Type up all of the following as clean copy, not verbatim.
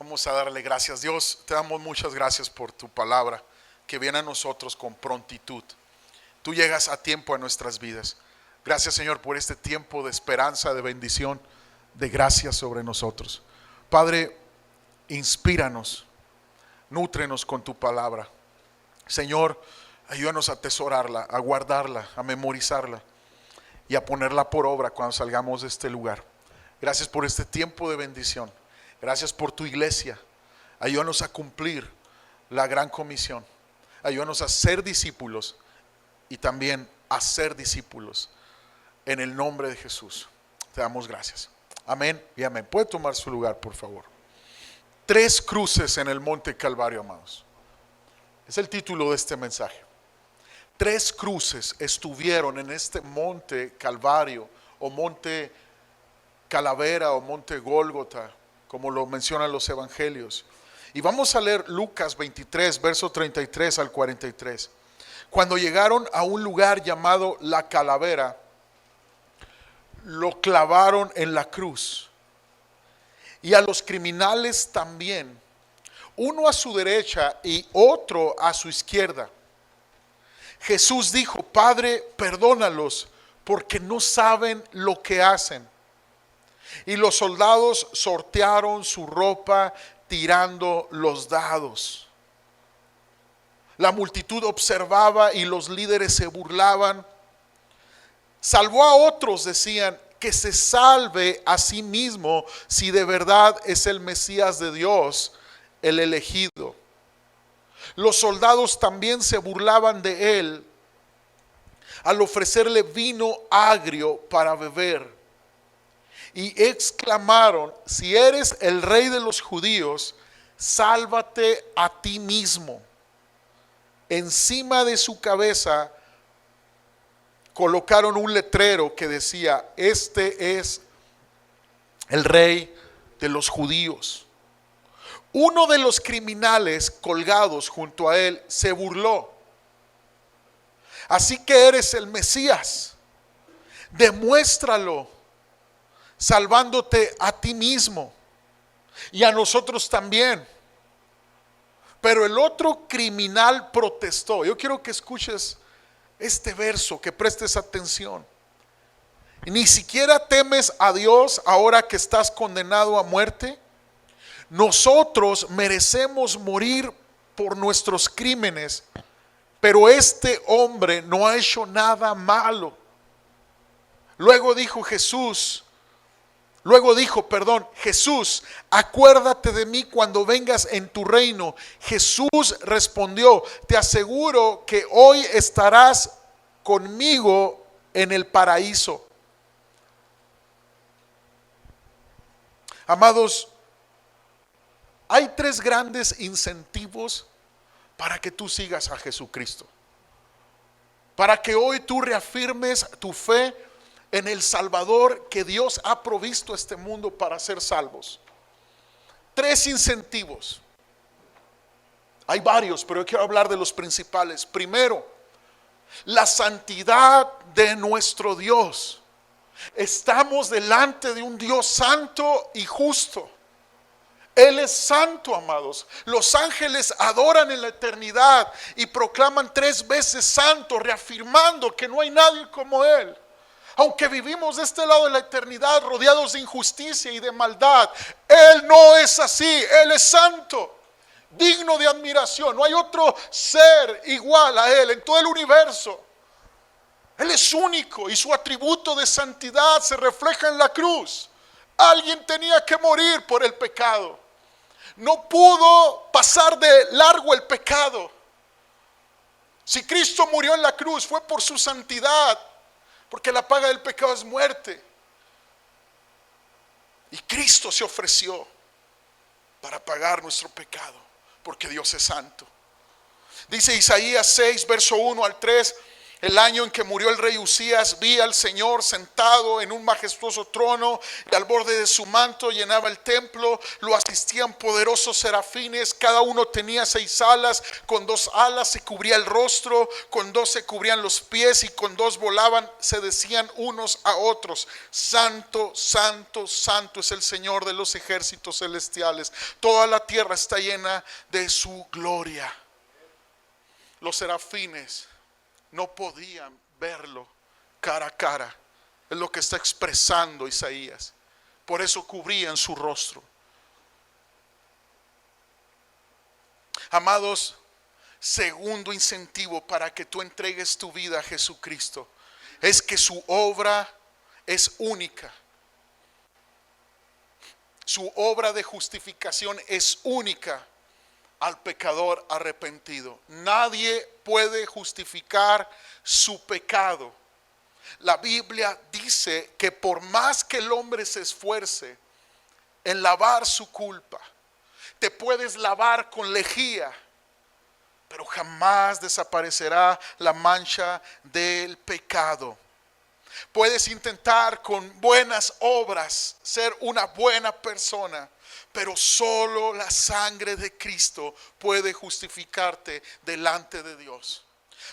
Vamos a darle gracias. Dios, te damos muchas gracias por tu palabra que viene a nosotros con prontitud. Tú llegas a tiempo a nuestras vidas. Gracias, Señor, por este tiempo de esperanza, de bendición, de gracia sobre nosotros. Padre, inspíranos, nútrenos con tu palabra. Señor, ayúdanos a atesorarla, a guardarla, a memorizarla y a ponerla por obra cuando salgamos de este lugar. Gracias por este tiempo de bendición. Gracias por tu iglesia. Ayúdanos a cumplir la gran comisión. Ayúdanos a ser discípulos y también a ser discípulos. En el nombre de Jesús te damos gracias. Amén y amén. Puede tomar su lugar, por favor. 3 cruces en el monte Calvario, amados. Es el título de este mensaje. 3 cruces estuvieron en este monte Calvario, o monte Calavera, o monte Gólgota, como lo mencionan los evangelios. Y vamos a leer Lucas 23, verso 33 al 43. Cuando llegaron a un lugar llamado La Calavera, lo clavaron en la cruz. Y a los criminales también, uno a su derecha y otro a su izquierda. Jesús dijo: Padre, perdónalos, porque no saben lo que hacen. Y los soldados sortearon su ropa tirando los dados. La multitud observaba y los líderes se burlaban. Salvó a otros, decían, que se salve a sí mismo si de verdad es el Mesías de Dios, el elegido. Los soldados también se burlaban de él al ofrecerle vino agrio para beber. Y exclamaron: si eres el rey de los judíos, sálvate a ti mismo. Encima de su cabeza colocaron un letrero que decía: este es el rey de los judíos. Uno de los criminales colgados junto a él se burló: así que eres el Mesías, demuéstralo salvándote a ti mismo y a nosotros también. Pero el otro criminal protestó. Yo quiero que escuches este verso, que prestes atención. Ni siquiera temes a Dios ahora que estás condenado a muerte. Nosotros merecemos morir por nuestros crímenes, pero este hombre no ha hecho nada malo. Luego dijo, Jesús, acuérdate de mí cuando vengas en tu reino. Jesús respondió: te aseguro que hoy estarás conmigo en el paraíso. Amados, hay 3 grandes incentivos para que tú sigas a Jesucristo, para que hoy tú reafirmes tu fe en el Salvador que Dios ha provisto a este mundo para ser salvos. 3 incentivos. Hay varios, pero yo quiero hablar de los principales. Primero, la santidad de nuestro Dios. Estamos delante de un Dios santo y justo. Él es santo, amados. Los ángeles adoran en la eternidad y proclaman 3 veces santo, reafirmando que no hay nadie como Él. Aunque vivimos de este lado de la eternidad rodeados de injusticia y de maldad, Él no es así. Él es santo, digno de admiración. No hay otro ser igual a Él en todo el universo. Él es único y su atributo de santidad se refleja en la cruz. Alguien tenía que morir por el pecado. No pudo pasar de largo el pecado. Si Cristo murió en la cruz fue por su santidad, porque la paga del pecado es muerte. Y Cristo se ofreció para pagar nuestro pecado, porque Dios es santo. Dice Isaías 6, verso 1 al 3: El año en que murió el rey Usías, vi al Señor sentado en un majestuoso trono, y al borde de su manto llenaba el templo. Lo asistían poderosos serafines, cada uno tenía 6 alas, con 2 alas se cubría el rostro, con 2 se cubrían los pies, y con 2 volaban, se decían unos a otros: Santo, santo, santo es el Señor de los ejércitos celestiales. Toda la tierra está llena de su gloria. Los serafines no podían verlo cara a cara. Es lo que está expresando Isaías. Por eso cubrían su rostro. Amados, segundo incentivo para que tú entregues tu vida a Jesucristo es que su obra es única. Su obra de justificación es única al pecador arrepentido. Nadie puede justificar su pecado. La Biblia dice que por más que el hombre se esfuerce en lavar su culpa, te puedes lavar con lejía, pero jamás desaparecerá la mancha del pecado. Puedes intentar con buenas obras ser una buena persona, pero solo la sangre de Cristo puede justificarte delante de Dios.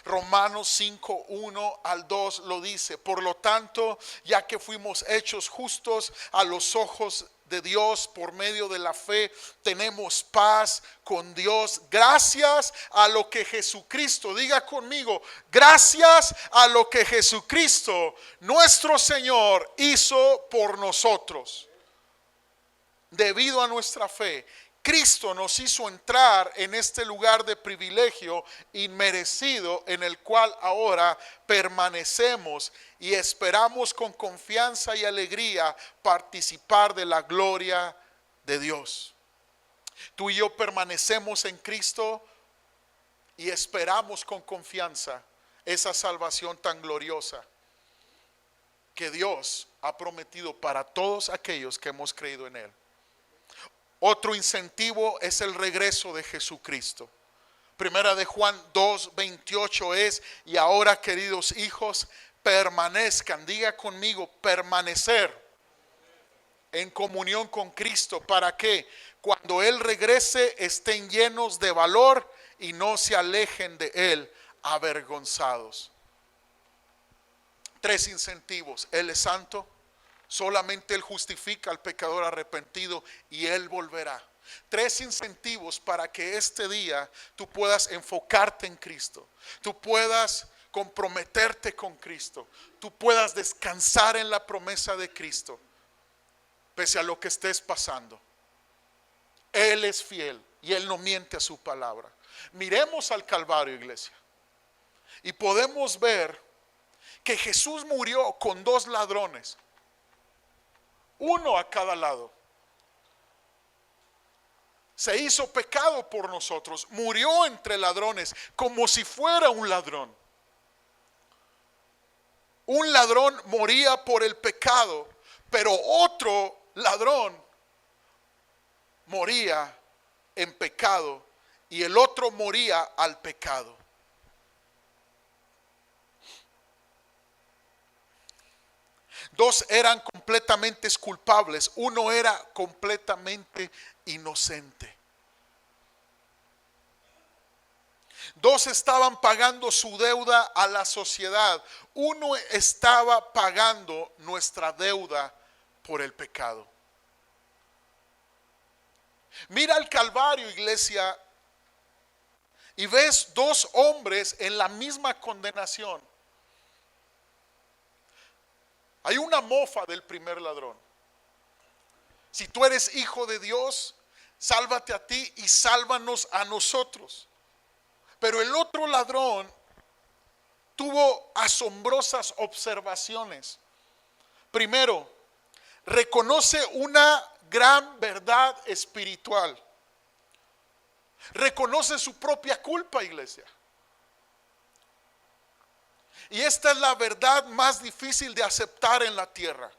Romanos 5, 1 al 2 lo dice: por lo tanto, ya que fuimos hechos justos a los ojos de Dios por medio de la fe, tenemos paz con Dios gracias a lo que Jesucristo, diga conmigo, gracias a lo que Jesucristo nuestro Señor hizo por nosotros. Debido a nuestra fe, Cristo nos hizo entrar en este lugar de privilegio inmerecido, en el cual ahora permanecemos y esperamos con confianza y alegría participar de la gloria de Dios. Tú y yo permanecemos en Cristo y esperamos con confianza esa salvación tan gloriosa que Dios ha prometido para todos aquellos que hemos creído en Él. Otro incentivo es el regreso de Jesucristo. Primera de Juan 2:28 es: y ahora, queridos hijos, permanezcan, diga conmigo, permanecer en comunión con Cristo, para que cuando Él regrese estén llenos de valor y no se alejen de Él avergonzados. 3 incentivos: Él es santo. Solamente Él justifica al pecador arrepentido y Él volverá. 3 incentivos para que este día tú puedas enfocarte en Cristo, tú puedas comprometerte con Cristo, tú puedas descansar en la promesa de Cristo, pese a lo que estés pasando. Él es fiel y Él no miente a su palabra. Miremos al Calvario, iglesia, y podemos ver que Jesús murió con 2 ladrones. Uno a cada lado. Se hizo pecado por nosotros. Murió entre ladrones como si fuera un ladrón. Un ladrón moría por el pecado, pero otro ladrón moría en pecado y el otro moría al pecado. Dos eran completamente culpables, uno era completamente inocente. Dos estaban pagando su deuda a la sociedad, uno estaba pagando nuestra deuda por el pecado. Mira el Calvario, iglesia, y ves 2 hombres en la misma condenación. Hay una mofa del primer ladrón. Si tú eres hijo de Dios, sálvate a ti y sálvanos a nosotros. Pero el otro ladrón tuvo asombrosas observaciones. Primero, reconoce una gran verdad espiritual. Reconoce su propia culpa, iglesia. Y esta es la verdad más difícil de aceptar en la tierra.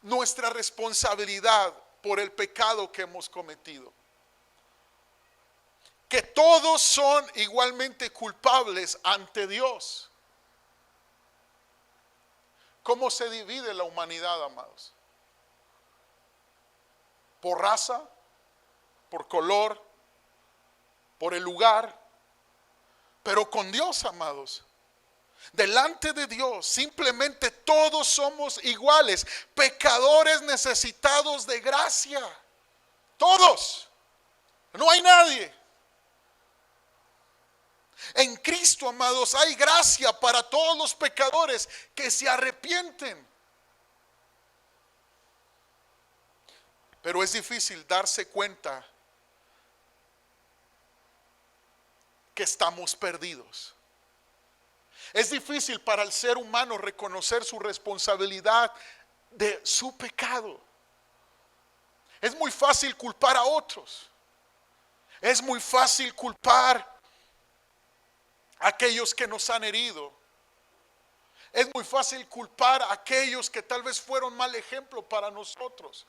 Nuestra responsabilidad por el pecado que hemos cometido. que todos son igualmente culpables ante Dios. ¿Cómo se divide la humanidad, amados? ¿Por raza? ¿Por color? ¿Por el lugar? Pero con Dios, amados, delante de Dios, simplemente todos somos iguales, pecadores necesitados de gracia. Todos. No hay nadie. En Cristo, amados, hay gracia para todos los pecadores que se arrepienten. Pero es difícil darse cuenta que estamos perdidos. Es difícil para el ser humano reconocer su responsabilidad de su pecado. Es muy fácil culpar a otros. Es muy fácil culpar a aquellos que nos han herido. Es muy fácil culpar a aquellos que tal vez fueron mal ejemplo para nosotros.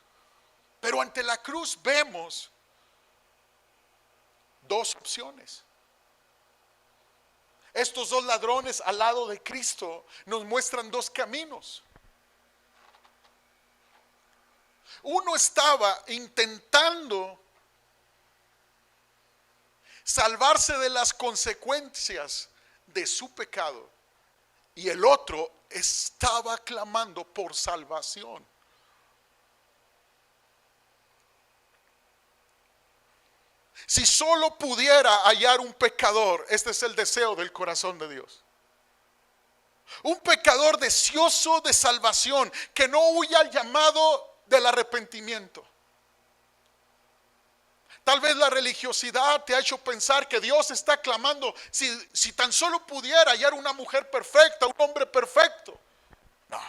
Pero ante la cruz vemos dos opciones. Estos dos ladrones al lado de Cristo nos muestran dos caminos. Uno estaba intentando salvarse de las consecuencias de su pecado y el otro estaba clamando por salvación. Si solo pudiera hallar un pecador, este es el deseo del corazón de Dios. Un pecador deseoso de salvación, que no huya al llamado del arrepentimiento. Tal vez la religiosidad te ha hecho pensar que Dios está clamando, si tan solo pudiera hallar una mujer perfecta, un hombre perfecto. No.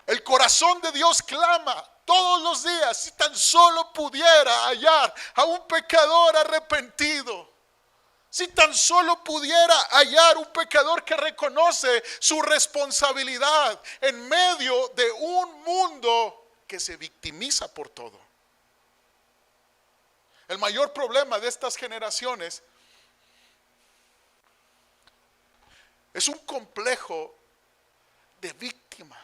El corazón de Dios clama todos los días, si tan solo pudiera hallar a un pecador arrepentido. Si tan solo pudiera hallar un pecador que reconoce su responsabilidad en medio de un mundo que se victimiza por todo. El mayor problema de estas generaciones es un complejo de víctima.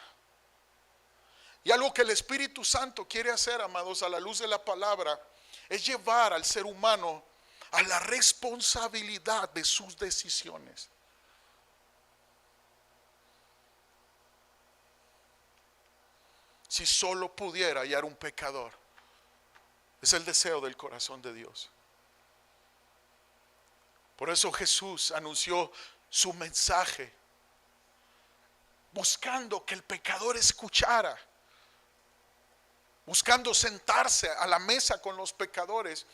Y algo que el Espíritu Santo quiere hacer, amados, a la luz de la palabra, es llevar al ser humano a la responsabilidad de sus decisiones. Si solo pudiera hallar un pecador, es el deseo del corazón de Dios. Por eso Jesús anunció su mensaje, buscando que el pecador escuchara, buscando sentarse a la mesa con los pecadores,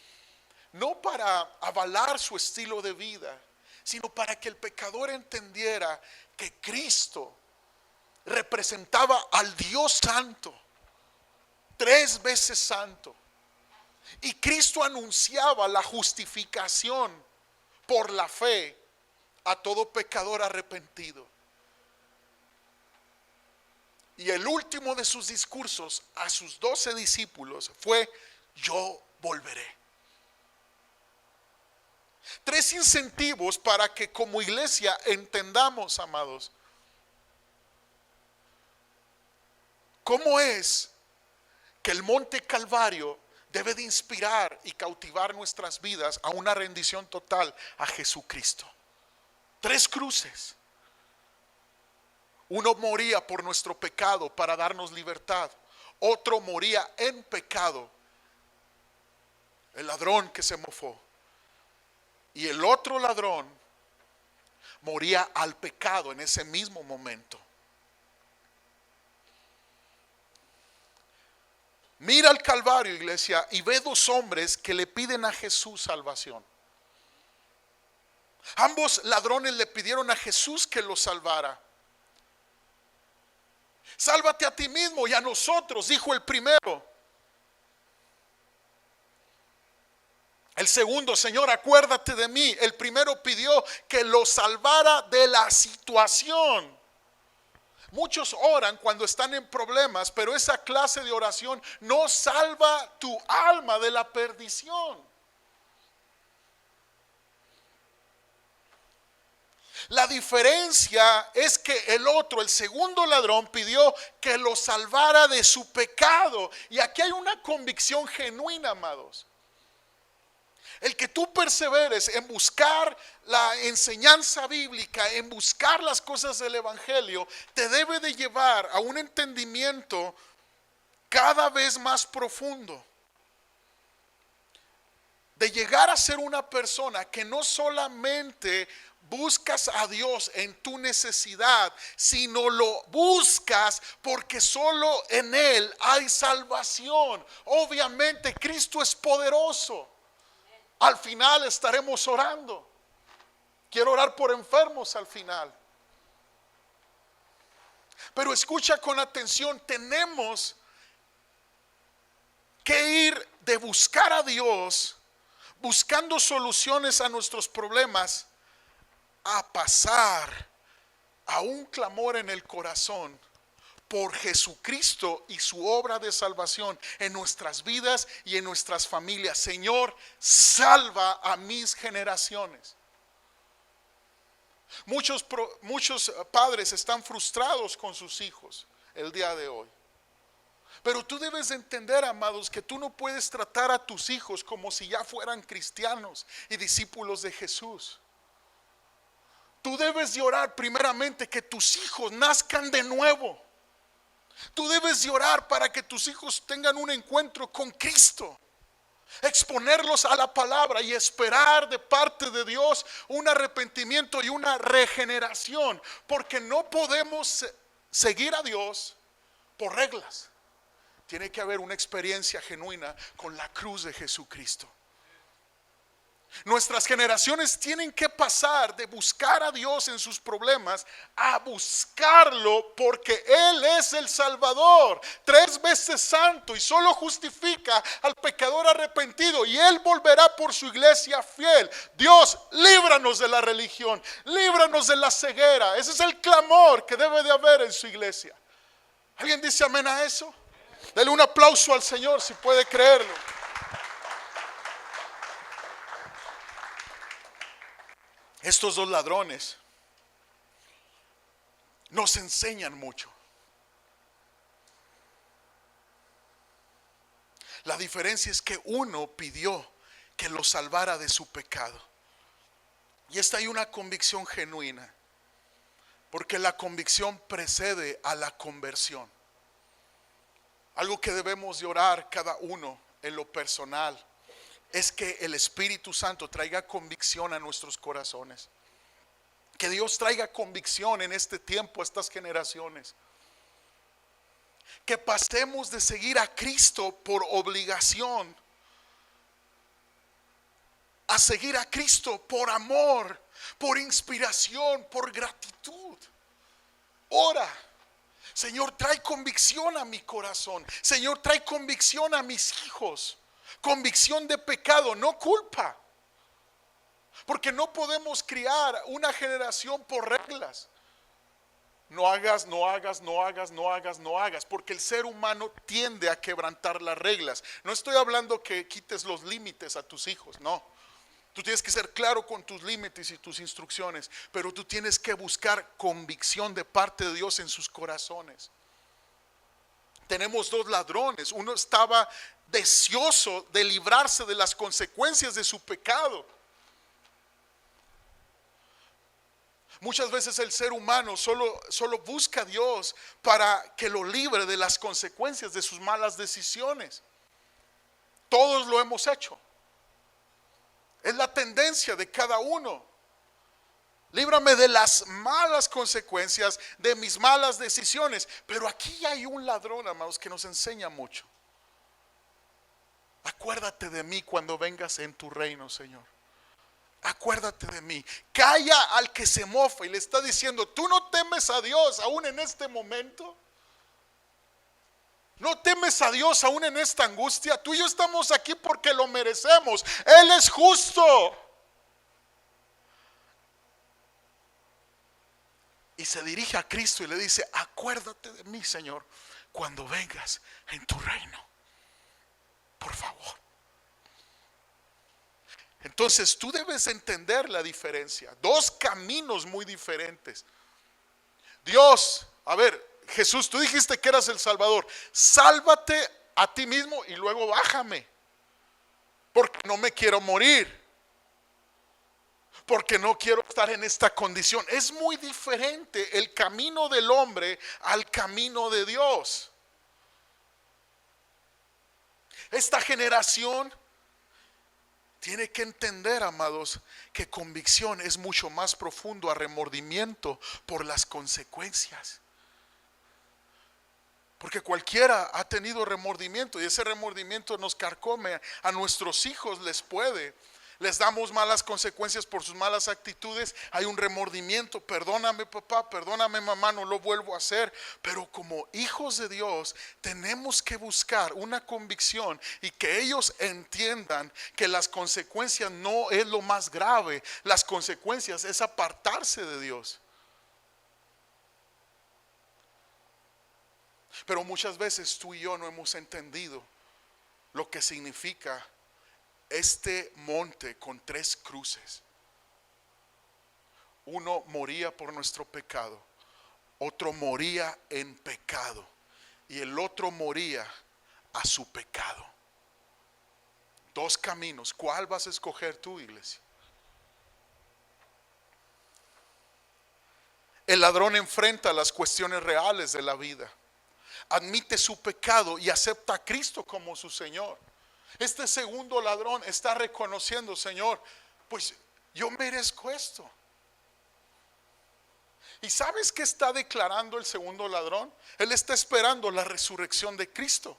no para avalar su estilo de vida, sino para que el pecador entendiera que Cristo representaba al Dios santo, 3 veces santo. Y Cristo anunciaba la justificación por la fe a todo pecador arrepentido. Y el último de sus discursos a sus 12 discípulos fue: yo volveré. 3 incentivos para que como iglesia entendamos, amados, cómo es que el Monte Calvario debe de inspirar y cautivar nuestras vidas a una rendición total a Jesucristo. 3 cruces. Uno moría por nuestro pecado para darnos libertad. Otro moría en pecado, el ladrón que se mofó. Y el otro ladrón moría al pecado en ese mismo momento. Mira al Calvario, iglesia, y ve 2 hombres que le piden a Jesús salvación. Ambos ladrones le pidieron a Jesús que los salvara. Sálvate a ti mismo y a nosotros, dijo el primero. El segundo: Señor, acuérdate de mí. El primero pidió que lo salvara de la situación. Muchos oran cuando están en problemas, pero esa clase de oración no salva tu alma de la perdición. La diferencia es que el otro, el segundo ladrón, pidió que lo salvara de su pecado. Y aquí hay una convicción genuina, amados. El que tú perseveres en buscar la enseñanza bíblica, en buscar las cosas del evangelio, te debe de llevar a un entendimiento cada vez más profundo. De llegar a ser una persona que no solamente buscas a Dios en tu necesidad, sino lo buscas porque solo en Él hay salvación. Obviamente Cristo es poderoso. Al final estaremos orando. Quiero orar por enfermos al final. Pero escucha con atención, tenemos que ir de buscar a Dios, buscando soluciones a nuestros problemas, a pasar a un clamor en el corazón por Jesucristo y su obra de salvación en nuestras vidas y en nuestras familias. Señor, salva a mis generaciones. Muchos padres están frustrados con sus hijos el día de hoy. Pero tú debes de entender, amados, que tú no puedes tratar a tus hijos como si ya fueran cristianos y discípulos de Jesús. Tú debes de orar primeramente que tus hijos nazcan de nuevo. Tú debes de orar para que tus hijos tengan un encuentro con Cristo. Exponerlos a la palabra y esperar de parte de Dios un arrepentimiento y una regeneración. Porque no podemos seguir a Dios por reglas. Tiene que haber una experiencia genuina con la cruz de Jesucristo. Nuestras generaciones tienen que pasar de buscar a Dios en sus problemas a buscarlo porque Él es el Salvador, 3 veces santo, y solo justifica al pecador arrepentido, y Él volverá por su iglesia fiel. Dios, líbranos de la religión, líbranos de la ceguera. Ese es el clamor que debe de haber en su iglesia. ¿Alguien dice amén a eso? Dele un aplauso al Señor si puede creerlo. Estos 2 ladrones nos enseñan mucho. La diferencia es que uno pidió que lo salvara de su pecado. Y esta hay una convicción genuina, porque la convicción precede a la conversión. Algo que debemos de orar cada uno en lo personal es que el Espíritu Santo traiga convicción a nuestros corazones. Que Dios traiga convicción en este tiempo a estas generaciones. Que pasemos de seguir a Cristo por obligación a seguir a Cristo por amor, por inspiración, por gratitud. Ora. Señor, trae convicción a mi corazón. Señor, trae convicción a mis hijos. Convicción de pecado, no culpa. Porque no podemos criar una generación por reglas. No hagas, no hagas, no hagas, no hagas, no hagas. Porque el ser humano tiende a quebrantar las reglas. No estoy hablando que quites los límites a tus hijos, no. Tú tienes que ser claro con tus límites y tus instrucciones, pero tú tienes que buscar convicción de parte de Dios en sus corazones. Tenemos 2 ladrones. Uno estaba deseoso de librarse de las consecuencias de su pecado. Muchas veces el ser humano solo busca a Dios para que lo libre de las consecuencias de sus malas decisiones. Todos lo hemos hecho. Es la tendencia de cada uno. Líbrame de las malas consecuencias de mis malas decisiones. Pero aquí hay un ladrón, amados, que nos enseña mucho. Acuérdate de mí cuando vengas en tu reino, Señor. Acuérdate de mí. Calla al que se mofa y le está diciendo: ¿tú no temes a Dios aún en este momento? ¿No temes a Dios aún en esta angustia? Tú y yo estamos aquí porque lo merecemos. Él es justo. Y se dirige a Cristo y le dice: acuérdate de mí, Señor, cuando vengas en tu reino. Por favor. Entonces tú debes entender la diferencia. Dos caminos muy diferentes. Dios, a ver, Jesús, tú dijiste que eras el Salvador. Sálvate a ti mismo y luego bájame. Porque no me quiero morir. Porque no quiero estar en esta condición. Es muy diferente el camino del hombre al camino de Dios. Esta generación tiene que entender, amados, que convicción es mucho más profundo a remordimiento por las consecuencias. Porque cualquiera ha tenido remordimiento y ese remordimiento nos carcome. A nuestros hijos les damos malas consecuencias por sus malas actitudes. Hay un remordimiento. Perdóname, papá, perdóname, mamá, no lo vuelvo a hacer. Pero como hijos de Dios tenemos que buscar una convicción y que ellos entiendan que las consecuencias no es lo más grave. Las consecuencias es apartarse de Dios. Pero muchas veces tú y yo no hemos entendido lo que significa este monte con tres cruces. Uno moría por nuestro pecado, otro moría en pecado y el otro moría a su pecado. Dos caminos. ¿Cuál vas a escoger tú, iglesia? El ladrón enfrenta las cuestiones reales de la vida. Admite su pecado y acepta a Cristo como su Señor. Este segundo ladrón está reconociendo: Señor, pues yo merezco esto. ¿Y sabes qué está declarando el segundo ladrón? Él está esperando la resurrección de Cristo.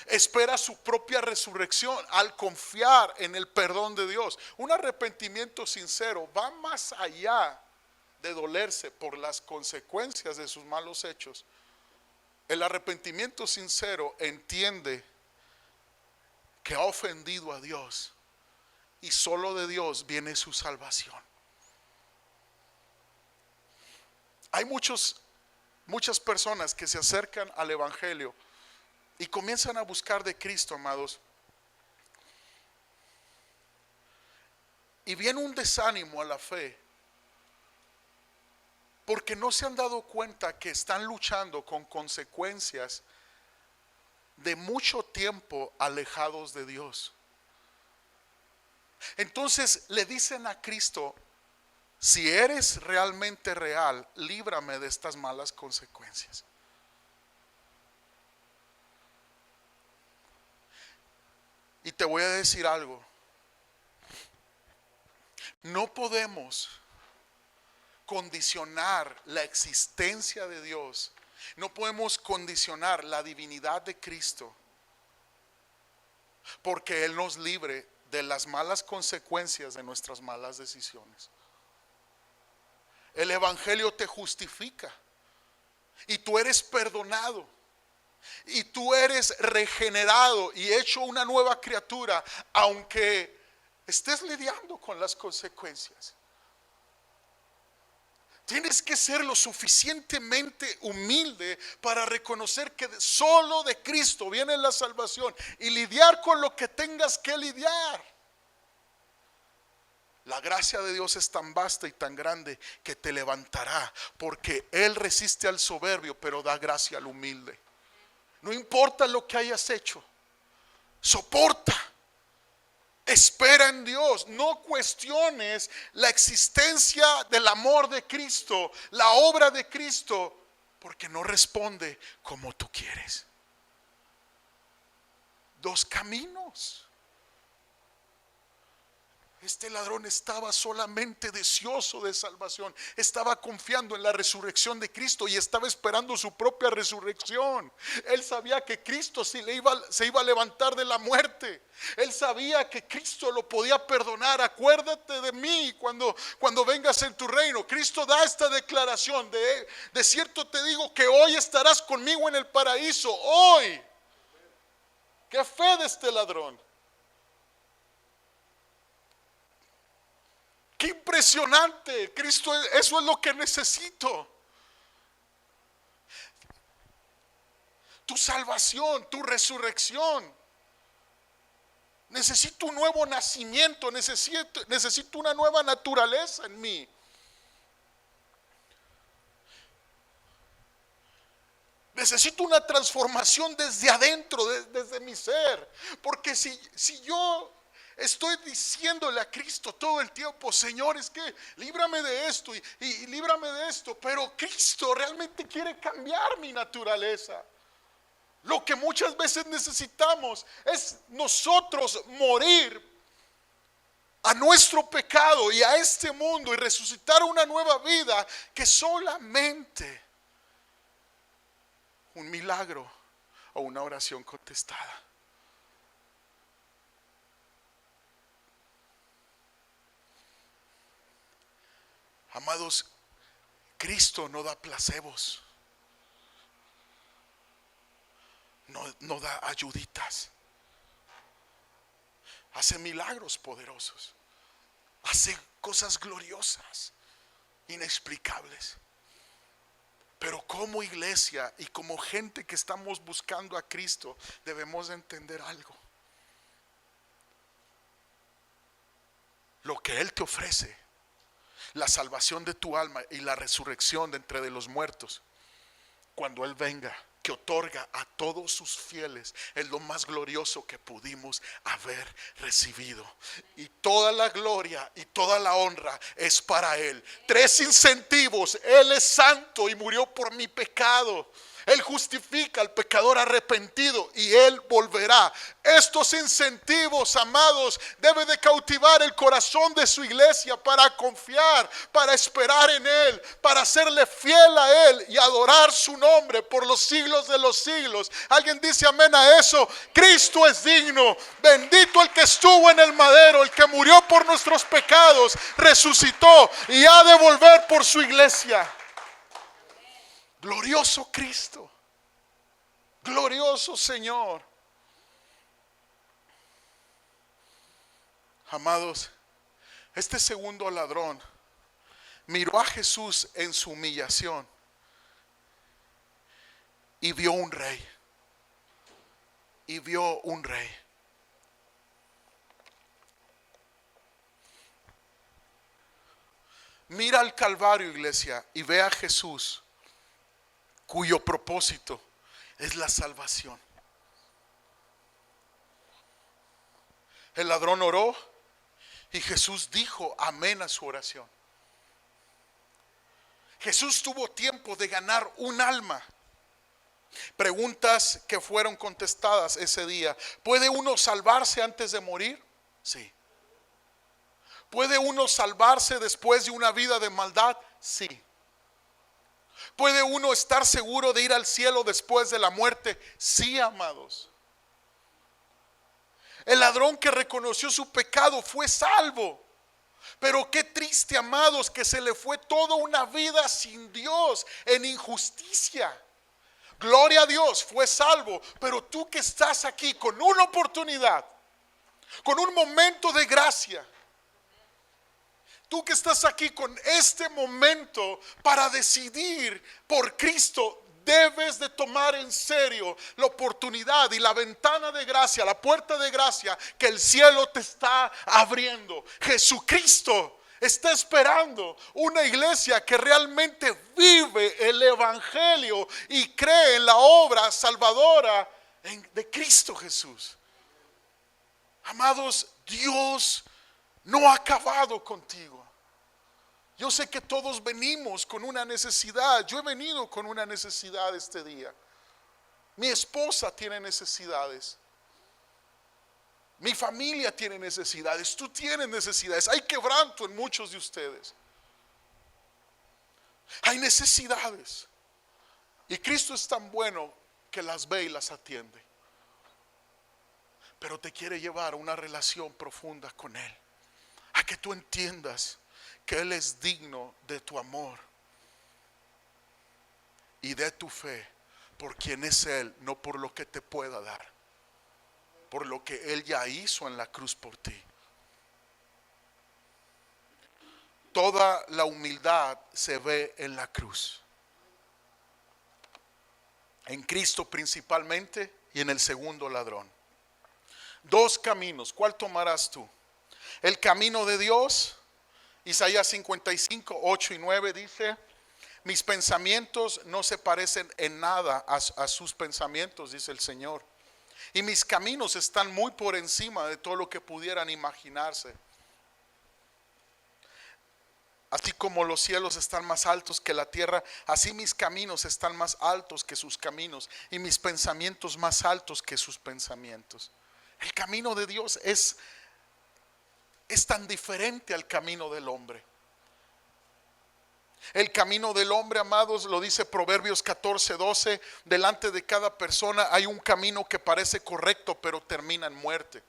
Espera su propia resurrección al confiar en el perdón de Dios. Un arrepentimiento sincero va más allá de dolerse por las consecuencias de sus malos hechos. El arrepentimiento sincero entiende que ha ofendido a Dios y solo de Dios viene su salvación. Hay muchas personas que se acercan al Evangelio y comienzan a buscar de Cristo, amados, y viene un desánimo a la fe porque no se han dado cuenta que están luchando con consecuencias de mucho tiempo alejados de Dios. Entonces le dicen a Cristo: si eres realmente real, líbrame de estas malas consecuencias. Y te voy a decir algo: no podemos condicionar la existencia de Dios, no podemos condicionar la divinidad de Cristo porque Él nos libre de las malas consecuencias de nuestras malas decisiones. El Evangelio te justifica y tú eres perdonado y tú eres regenerado y hecho una nueva criatura, aunque estés lidiando con las consecuencias. Tienes que ser lo suficientemente humilde para reconocer que solo de Cristo viene la salvación y lidiar con lo que tengas que lidiar. La gracia de Dios es tan vasta y tan grande que te levantará, porque Él resiste al soberbio, pero da gracia al humilde. No importa lo que hayas hecho, soporta. Espera en Dios, no cuestiones la existencia del amor de Cristo, la obra de Cristo, porque no responde como tú quieres. Dos caminos. Este ladrón estaba solamente deseoso de salvación, estaba confiando en la resurrección de Cristo y estaba esperando su propia resurrección. Él sabía que Cristo se iba a levantar de la muerte. Él sabía que Cristo lo podía perdonar. Acuérdate de mí cuando vengas en tu reino. Cristo da esta declaración: de cierto te digo que hoy estarás conmigo en el paraíso. Hoy. ¿Qué fe de este ladrón? ¡Qué impresionante! Cristo, eso es lo que necesito. Tu salvación, tu resurrección. Necesito un nuevo nacimiento, necesito una nueva naturaleza en mí. Necesito una transformación desde adentro, desde mi ser. Porque si yo estoy diciéndole a Cristo todo el tiempo, Señor, es que líbrame de esto y líbrame de esto, pero Cristo realmente quiere cambiar mi naturaleza. Lo que muchas veces necesitamos es nosotros morir a nuestro pecado y a este mundo y resucitar una nueva vida que solamente un milagro o una oración contestada. Amados, Cristo no da placebos, no da ayuditas, hace milagros poderosos, hace cosas gloriosas, inexplicables. Pero como iglesia y como gente que estamos buscando a Cristo, debemos de entender algo. Lo que Él te ofrece, la salvación de tu alma y la resurrección de entre de los muertos, cuando Él venga, que otorga a todos sus fieles, es lo más glorioso que pudimos haber recibido. Y toda la gloria y toda la honra es para Él. 3 incentivos: Él es santo y murió por mi pecado. Él justifica al pecador arrepentido y Él volverá. Estos incentivos, amados, deben de cautivar el corazón de su iglesia para confiar, para esperar en Él, para serle fiel a Él y adorar su nombre por los siglos de los siglos. ¿Alguien dice amén a eso? Cristo es digno. Bendito el que estuvo en el madero, el que murió por nuestros pecados, resucitó y ha de volver por su iglesia. Glorioso Cristo, glorioso Señor. Amados, este segundo ladrón miró a Jesús en su humillación y vio un rey. Y vio un rey. Mira al Calvario, iglesia, y ve a Jesús, cuyo propósito es la salvación. El ladrón oró y Jesús dijo amén a su oración. Jesús tuvo tiempo de ganar un alma. Preguntas que fueron contestadas ese día: ¿puede uno salvarse antes de morir? Sí. ¿Puede uno salvarse después de una vida de maldad? Sí. ¿Puede uno estar seguro de ir al cielo después de la muerte? Sí, amados. El ladrón que reconoció su pecado fue salvo. Pero qué triste, amados, que se le fue toda una vida sin Dios, en injusticia. Gloria a Dios, fue salvo. Pero tú que estás aquí con una oportunidad, con un momento de gracia, tú que estás aquí con este momento para decidir por Cristo, debes de tomar en serio la oportunidad y la ventana de gracia, la puerta de gracia que el cielo te está abriendo. Jesucristo está esperando una iglesia que realmente vive el evangelio y cree en la obra salvadora de Cristo Jesús. Amados, Dios no ha acabado contigo. Yo sé que todos venimos con una necesidad. Yo he venido con una necesidad este día. Mi esposa tiene necesidades. Mi familia tiene necesidades. Tú tienes necesidades. Hay quebranto en muchos de ustedes. Hay necesidades. Y Cristo es tan bueno que las ve y las atiende. Pero te quiere llevar a una relación profunda con Él. A que tú entiendas que Él es digno de tu amor y de tu fe por quien es Él, no por lo que te pueda dar, por lo que Él ya hizo en la cruz por ti. Toda la humildad se ve en la cruz, en Cristo principalmente y en el segundo ladrón. Dos caminos, ¿cuál tomarás tú? El camino de Dios. Isaías 55, 8 y 9 dice: mis pensamientos no se parecen en nada a sus pensamientos, dice el Señor. Y mis caminos están muy por encima de todo lo que pudieran imaginarse. Así como los cielos están más altos que la tierra, así mis caminos están más altos que sus caminos, y mis pensamientos más altos que sus pensamientos. El camino de Dios es tan diferente al camino del hombre. El camino del hombre, amados, lo dice Proverbios 14:12, delante de cada persona hay un camino que parece correcto, pero termina en muerte.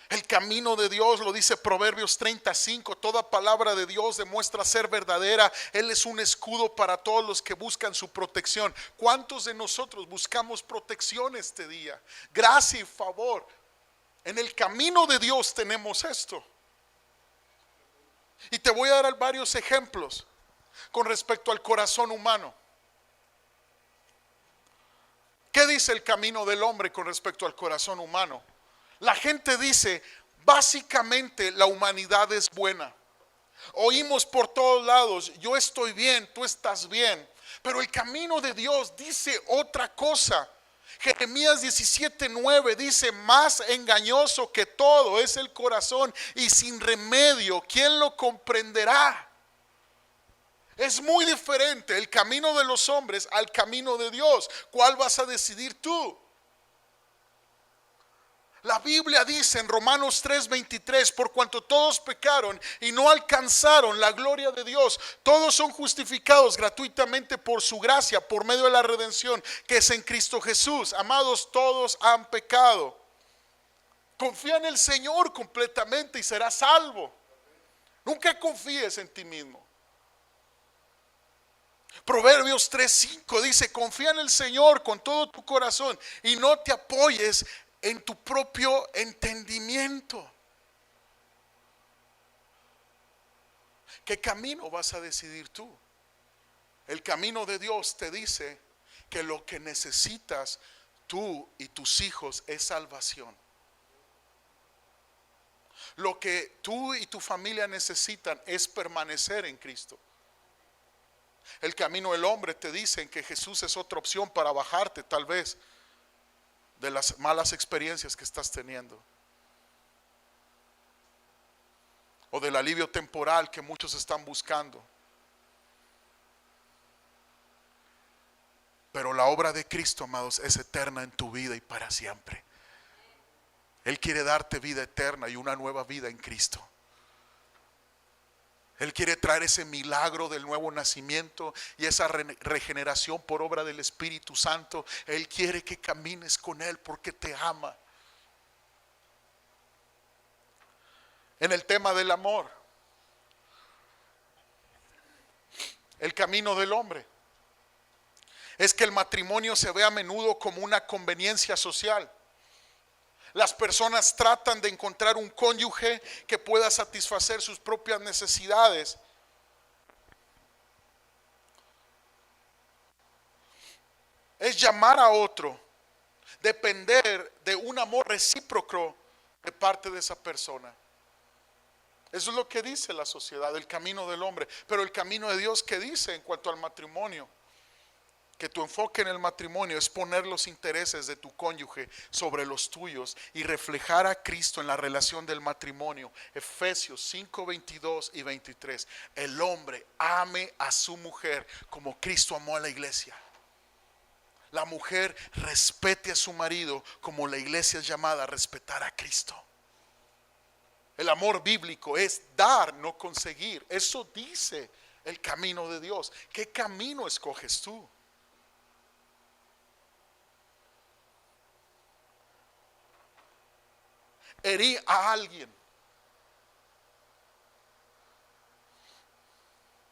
El camino de Dios, lo dice Proverbios 35, toda palabra de Dios demuestra ser verdadera. Él es un escudo para todos los que buscan su protección. ¿Cuántos de nosotros buscamos protección este día? Gracia y favor. En el camino de Dios tenemos esto. Y te voy a dar varios ejemplos con respecto al corazón humano. ¿Qué dice el camino del hombre con respecto al corazón humano? La gente dice, básicamente la humanidad es buena. Oímos por todos lados, yo estoy bien, tú estás bien. Pero el camino de Dios dice otra cosa. Jeremías 17:9 dice: más engañoso que todo es el corazón y sin remedio, ¿quién lo comprenderá? Es muy diferente el camino de los hombres al camino de Dios. ¿Cuál vas a decidir tú? La Biblia dice en Romanos 3:23: por cuanto todos pecaron y no alcanzaron la gloria de Dios, todos son justificados gratuitamente por su gracia, por medio de la redención que es en Cristo Jesús. Amados, todos han pecado. Confía en el Señor completamente y serás salvo. Nunca confíes en ti mismo. Proverbios 3:5 dice: confía en el Señor con todo tu corazón y no te apoyes en tu propio entendimiento. ¿Qué camino vas a decidir tú? El camino de Dios te dice que lo que necesitas tú y tus hijos es salvación. Lo que tú y tu familia necesitan es permanecer en Cristo. El camino del hombre te dice que Jesús es otra opción para bajarte tal vez de las malas experiencias que estás teniendo, o del alivio temporal que muchos están buscando. Pero la obra de Cristo, amados, es eterna en tu vida y para siempre. Él quiere darte vida eterna y una nueva vida en Cristo. Él quiere traer ese milagro del nuevo nacimiento y esa regeneración por obra del Espíritu Santo. Él quiere que camines con Él porque te ama. En el tema del amor, el camino del hombre es que el matrimonio se ve a menudo como una conveniencia social. Las personas tratan de encontrar un cónyuge que pueda satisfacer sus propias necesidades. Es llamar a otro, depender de un amor recíproco de parte de esa persona. Eso es lo que dice la sociedad, el camino del hombre. Pero el camino de Dios, ¿qué dice en cuanto al matrimonio? Que tu enfoque en el matrimonio es poner los intereses de tu cónyuge sobre los tuyos y reflejar a Cristo en la relación del matrimonio. Efesios 5:22 y 23. El hombre ame a su mujer como Cristo amó a la iglesia. La mujer respete a su marido como la iglesia es llamada a respetar a Cristo. El amor bíblico es dar, no conseguir. Eso dice el camino de Dios. ¿Qué camino escoges tú? Herí a alguien,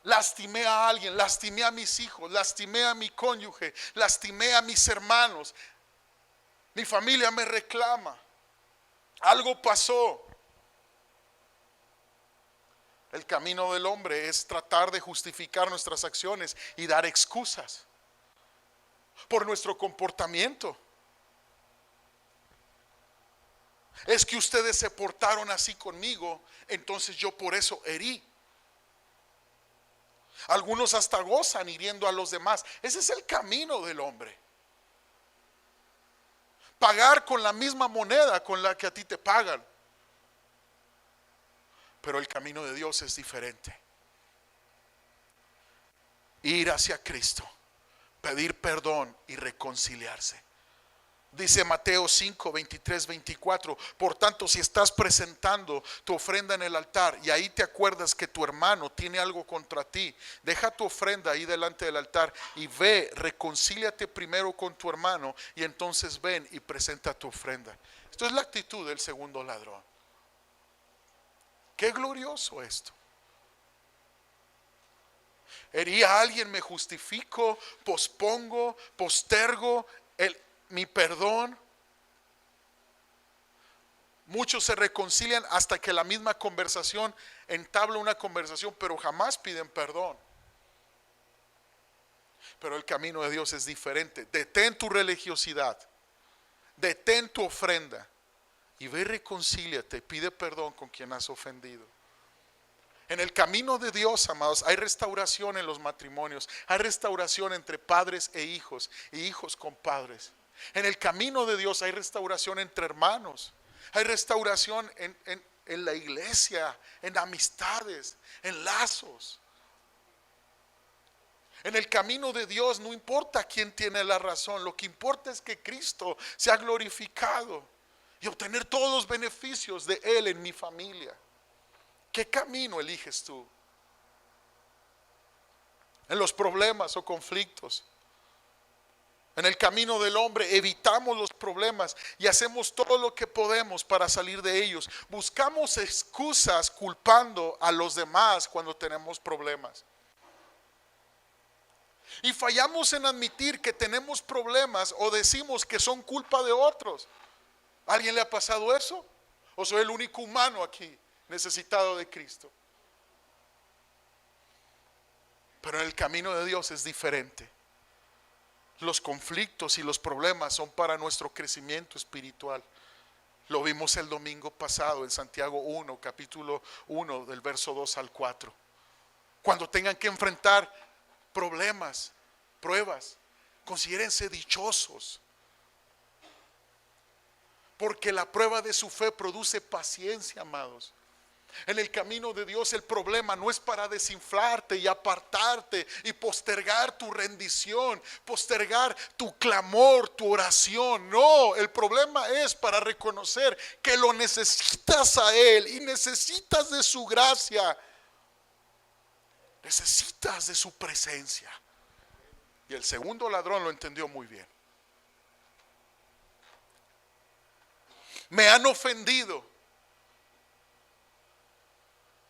lastimé a alguien, lastimé a mis hijos, lastimé a mi cónyuge, lastimé a mis hermanos, mi familia me reclama, algo pasó. El camino del hombre es tratar de justificar nuestras acciones y dar excusas. por nuestro comportamiento. Es que ustedes se portaron así conmigo, entonces yo por eso herí. Algunos hasta gozan hiriendo a los demás. Ese es el camino del hombre. Pagar con la misma moneda con la que a ti te pagan. Pero el camino de Dios es diferente. Ir hacia Cristo, pedir perdón y reconciliarse. Dice Mateo 5, 23, 24. Por tanto, si estás presentando tu ofrenda en el altar y ahí te acuerdas que tu hermano tiene algo contra ti, deja tu ofrenda ahí delante del altar y ve, reconcíliate primero con tu hermano y entonces ven y presenta tu ofrenda. Esto es la actitud del segundo ladrón. Qué glorioso esto. Herí a alguien, me justifico, pospongo, postergo mi perdón. Muchos se reconcilian hasta que la misma conversación entabla una conversación, pero jamás piden perdón. Pero el camino de Dios es diferente. Detén tu religiosidad, detén tu ofrenda y ve, reconcíliate, pide perdón con quien has ofendido. En el camino de Dios, amados, hay restauración en los matrimonios, hay restauración entre padres e hijos y hijos con padres. En el camino de Dios hay restauración entre hermanos, hay restauración en la iglesia, en amistades, en lazos. En el camino de Dios no importa quién tiene la razón, lo que importa es que Cristo sea glorificado y obtener todos los beneficios de Él en mi familia. ¿Qué camino eliges tú? En los problemas o conflictos. En el camino del hombre evitamos los problemas y hacemos todo lo que podemos para salir de ellos. Buscamos excusas culpando a los demás cuando tenemos problemas. Y fallamos en admitir que tenemos problemas o decimos que son culpa de otros. ¿A alguien le ha pasado eso? ¿O soy el único humano aquí necesitado de Cristo? Pero en el camino de Dios es diferente. Los conflictos y los problemas son para nuestro crecimiento espiritual. Lo vimos el domingo pasado en Santiago 1, capítulo 1, del verso 2 al 4. Cuando tengan que enfrentar problemas, pruebas, considérense dichosos. Porque la prueba de su fe produce paciencia, amados. En el camino de Dios el problema no es para desinflarte y apartarte y postergar tu rendición, postergar tu clamor, tu oración. No, el problema es para reconocer que lo necesitas a Él y necesitas de su gracia. Necesitas de su presencia. Y el segundo ladrón lo entendió muy bien. Me han ofendido.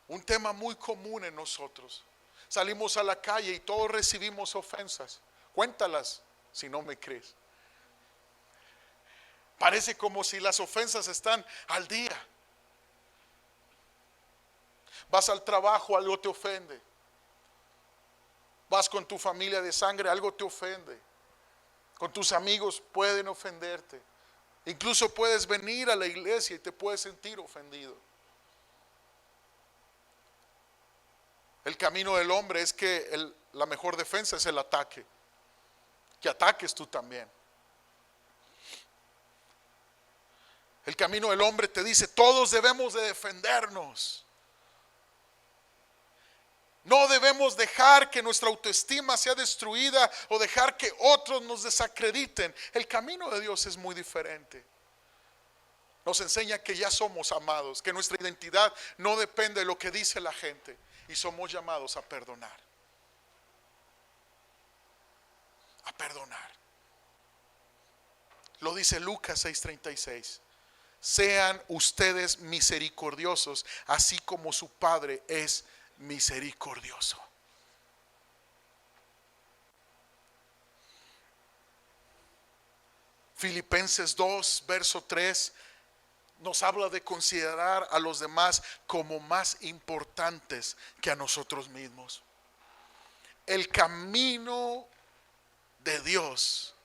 Un tema muy común en nosotros. Salimos a la calle y todos recibimos ofensas. Cuéntalas si no me crees. Parece como si las ofensas están al día. Vas al trabajo, algo te ofende. Vas con tu familia de sangre, algo te ofende. Con tus amigos pueden ofenderte. Incluso puedes venir a la iglesia y te puedes sentir ofendido. El camino del hombre es que la mejor defensa es el ataque. Que ataques tú también. El camino del hombre te dice, todos debemos de defendernos. No debemos dejar que nuestra autoestima sea destruida o dejar que otros nos desacrediten. El camino de Dios es muy diferente. Nos enseña que ya somos amados, que nuestra identidad no depende de lo que dice la gente. Y somos llamados a perdonar. A perdonar. Lo dice Lucas 6:36. Sean ustedes misericordiosos, así como su Padre es misericordioso. Filipenses 2, verso 3. Nos habla de considerar a los demás como más importantes que a nosotros mismos. El camino de Dios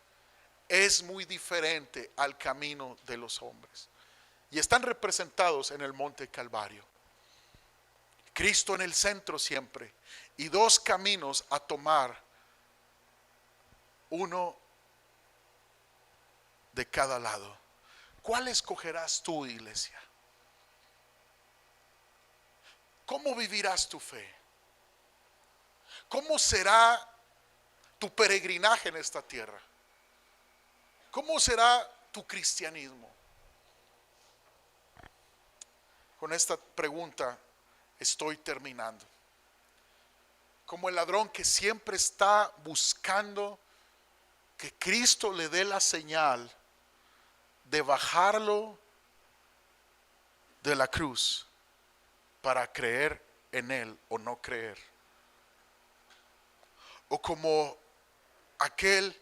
es muy diferente al camino de los hombres. Y están representados en el monte Calvario. Cristo en el centro siempre. Y dos caminos a tomar, uno de cada lado. ¿Cuál escogerás tú, iglesia? ¿Cómo vivirás tu fe? ¿Cómo será tu peregrinaje en esta tierra? ¿Cómo será tu cristianismo? Con esta pregunta estoy terminando. Como el ladrón que siempre está buscando que Cristo le dé la señal de bajarlo de la cruz para creer en Él o no creer. O como aquel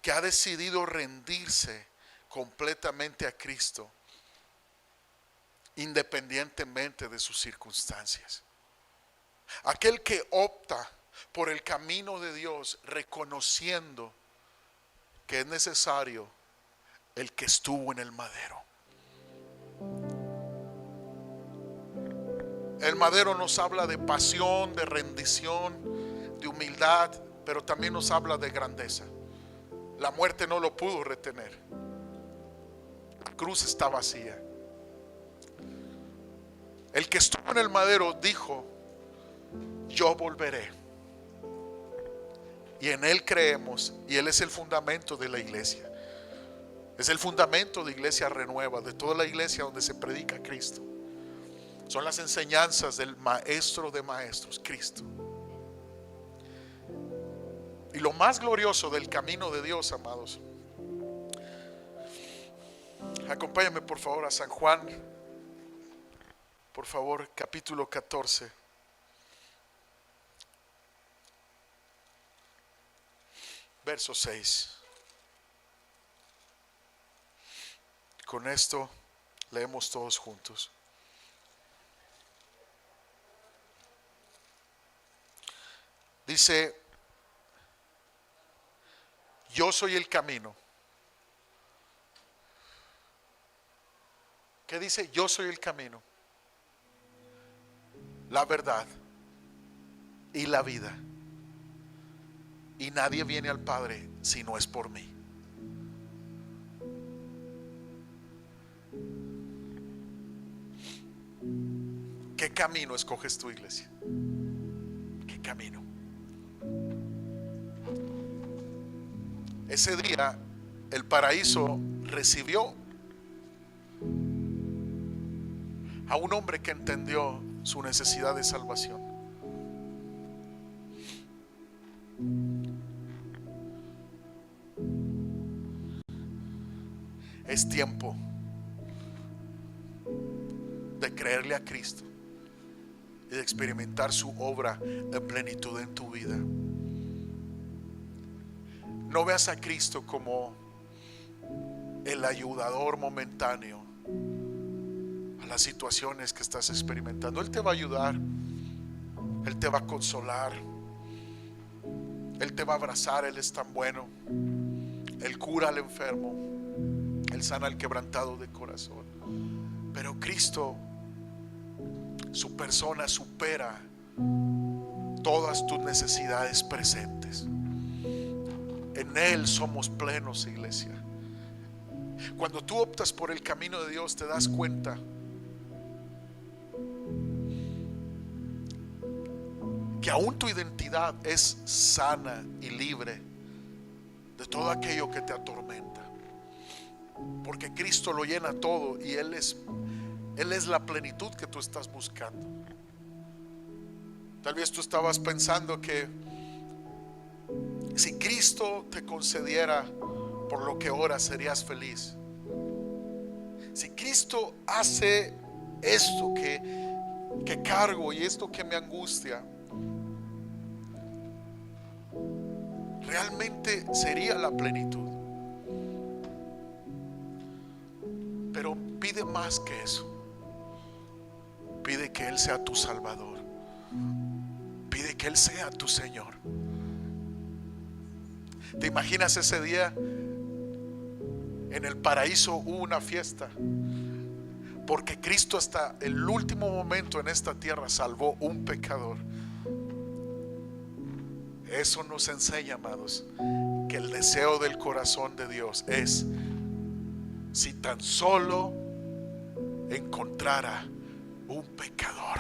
que ha decidido rendirse completamente a Cristo, independientemente de sus circunstancias. Aquel que opta por el camino de Dios, reconociendo que es necesario el que estuvo en el madero. El madero nos habla de pasión, de rendición, de humildad, pero también nos habla de grandeza. La muerte no lo pudo retener. La cruz está vacía. El que estuvo en el madero dijo: yo volveré. Y en Él creemos, y Él es el fundamento de la iglesia. Es el fundamento de Iglesia Renueva, de toda la iglesia donde se predica Cristo. Son las enseñanzas del Maestro de Maestros, Cristo. Y lo más glorioso del camino de Dios, amados, acompáñame por favor a San Juan, por favor, capítulo 14. Verso 6. Con esto leemos todos juntos. Dice: yo soy el camino. ¿Qué dice? Yo soy el camino, la verdad y la vida. Y nadie viene al Padre si no es por mí. ¿Qué camino escoges tu iglesia? ¿Qué camino? Ese día el paraíso recibió a un hombre que entendió su necesidad de salvación. Es tiempo de creerle a Cristo y de experimentar su obra en plenitud en tu vida. No veas a Cristo como el ayudador momentáneo a las situaciones que estás experimentando. Él te va a ayudar, Él te va a consolar, Él te va a abrazar. Él es tan bueno. Él cura al enfermo, Él sana al quebrantado de corazón. Pero Cristo, su persona supera todas tus necesidades presentes. En Él somos plenos, iglesia. Cuando tú optas por el camino de Dios, te das cuenta que aún tu identidad es sana y libre de todo aquello que te atormenta, porque Cristo lo llena todo y Él es la plenitud que tú estás buscando. Tal vez tú estabas pensando que si Cristo te concediera por lo que oras, serías feliz. Si Cristo hace esto que cargo y esto que me angustia, realmente sería la plenitud. Pero pide más que eso. Pide que Él sea tu Salvador. Pide que Él sea tu Señor. ¿Te imaginas ese día En el paraíso hubo una fiesta, porque Cristo hasta el último momento en esta tierra salvó un pecador. Eso nos enseña, amados, que el deseo del corazón de Dios es, si tan solo encontrara un pecador,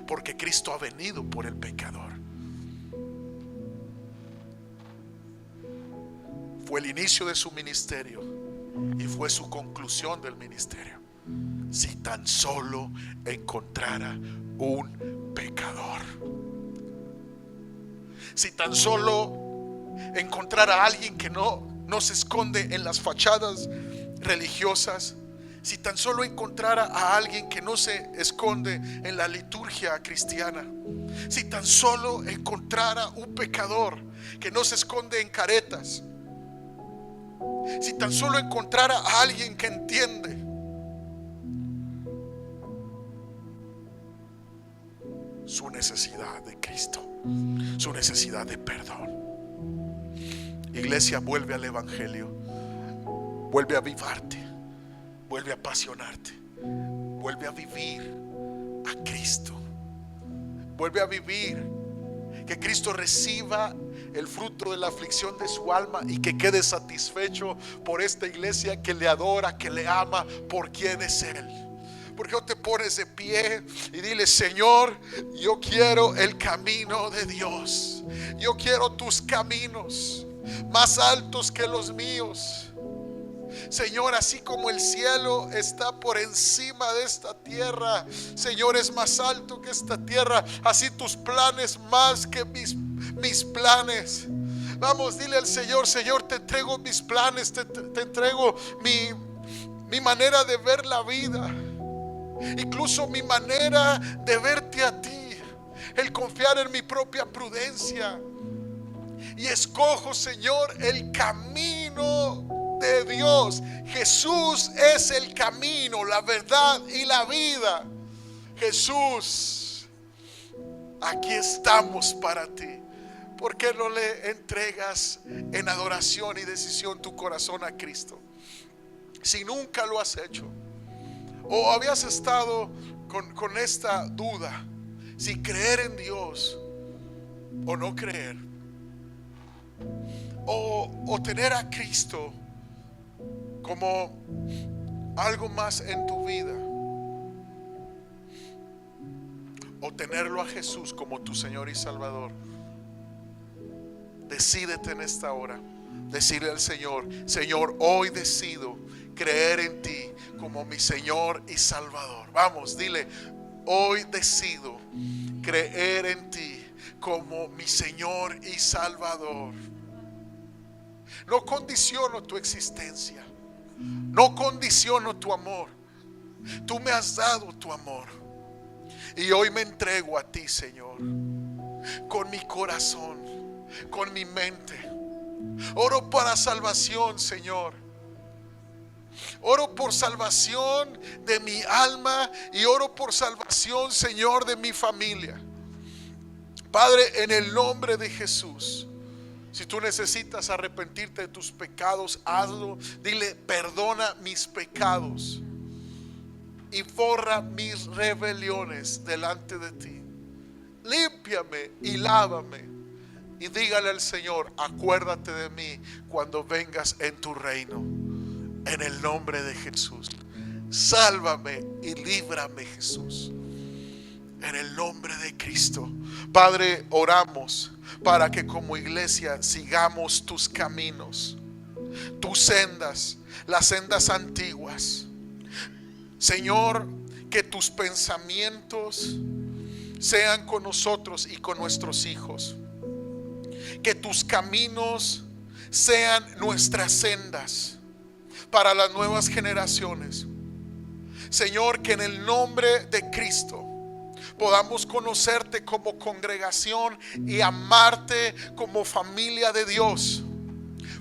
porque Cristo ha venido por el pecador. Fue el inicio de su ministerio y fue su conclusión del ministerio. Si tan solo encontrara un pecador, si tan solo encontrara a alguien que no se esconde en las fachadas religiosas, si tan solo encontrara a alguien que no se esconde en la liturgia cristiana, si tan solo encontrara un pecador que no se esconde en caretas, si tan solo encontrara a alguien que entiende su necesidad de Cristo, su necesidad de perdón. Iglesia, vuelve al Evangelio, vuelve a avivarte, vuelve a apasionarte, vuelve a vivir a Cristo, vuelve a vivir, que Cristo reciba el fruto de la aflicción de su alma y que quede satisfecho por esta iglesia que le adora, que le ama por quien es Él. ¿Por qué no te pones de pie y dile: Señor, yo quiero el camino de Dios, yo quiero tus caminos más altos que los míos? Señor, así como el cielo está por encima de esta tierra, Señor, es más alto que esta tierra, así tus planes más que mis planes. Vamos, dile al Señor: Señor, te entrego mis planes, te entrego mi manera de ver la vida, incluso mi manera de verte a ti, el confiar en mi propia prudencia, y escojo, Señor, el camino de Dios. Jesús es el camino, la verdad y la vida. Jesús, aquí estamos para ti. ¿Por qué no le entregas en adoración y decisión tu corazón a Cristo? Si nunca lo has hecho, o habías estado con esta duda, si creer en Dios o no creer, o tener a Cristo como algo más en tu vida, o tenerlo a Jesús como tu Señor y Salvador, decídete en esta hora, decirle al Señor: Señor, hoy decido creer en ti como mi Señor y Salvador. Vamos, dile: hoy decido creer en ti como mi Señor y Salvador. No condiciono tu existencia, no condiciono tu amor. Tú me has dado tu amor y hoy me entrego a ti, Señor, con mi corazón, con mi mente. Oro para salvación, Señor. Oro por salvación de mi alma y oro por salvación, Señor, de mi familia. Padre, en el nombre de Jesús, si tú necesitas arrepentirte de tus pecados, hazlo. Dile: perdona mis pecados y borra mis rebeliones delante de ti. Límpiame y lávame. Y dígale al Señor: acuérdate de mí cuando vengas en tu reino. En el nombre de Jesús, sálvame y líbrame, Jesús. En el nombre de Cristo. Padre, oramos para que como iglesia sigamos tus caminos, tus sendas, las sendas antiguas. Señor, que tus pensamientos sean con nosotros y con nuestros hijos. Que tus caminos sean nuestras sendas para las nuevas generaciones. Señor, que en el nombre de Cristo podamos conocerte como congregación y amarte como familia de Dios.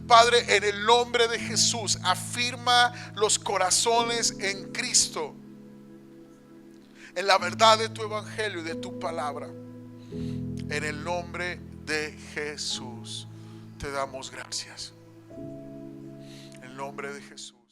Padre, en el nombre de Jesús, afirma los corazones en Cristo, en la verdad de tu evangelio y de tu palabra. En el nombre de Jesús te damos gracias. el nombre de Jesús.